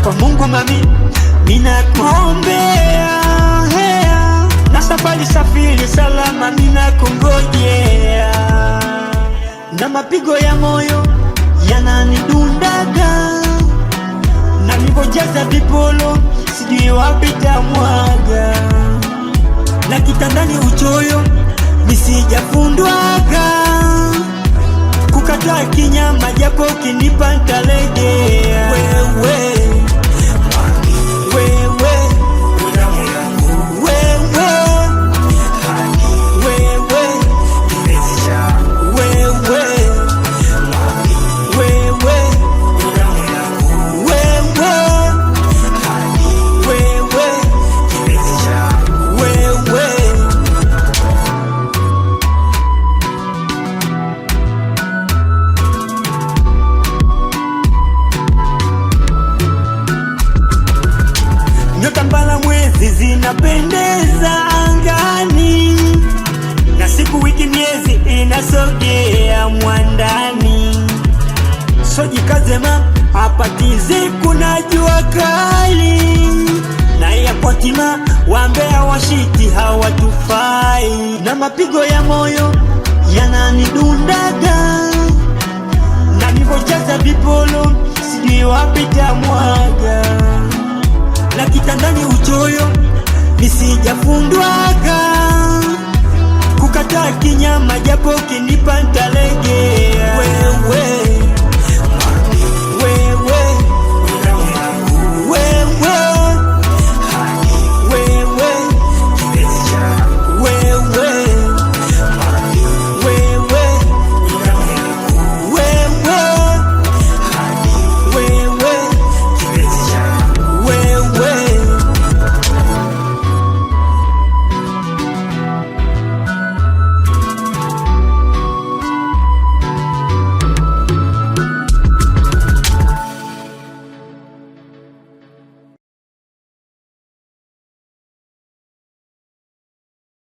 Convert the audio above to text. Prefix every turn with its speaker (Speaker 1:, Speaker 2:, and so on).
Speaker 1: kwa Mungu mami, ninakuombea na safiri salama, ninakungojea, na mapigo ya moyo yananidundaga, na nilipojaza vipolo sijui wapi tamwaga, na kitandani uchoyo nisijafundwaga, kukataa kinyama japo kinipa ntalegea. Wewe nyota mwezi zinapendeza angani, na siku wiki miezi inasogea mwandani. So jikazema hapa Kizi kuna jua kali, na yapotima wambea washiti hawatufai, na mapigo ya moyo yananidundaga, na nivojaza vipolo sijui wapi tamwaga, na kitandani uchoyo nisijafundwa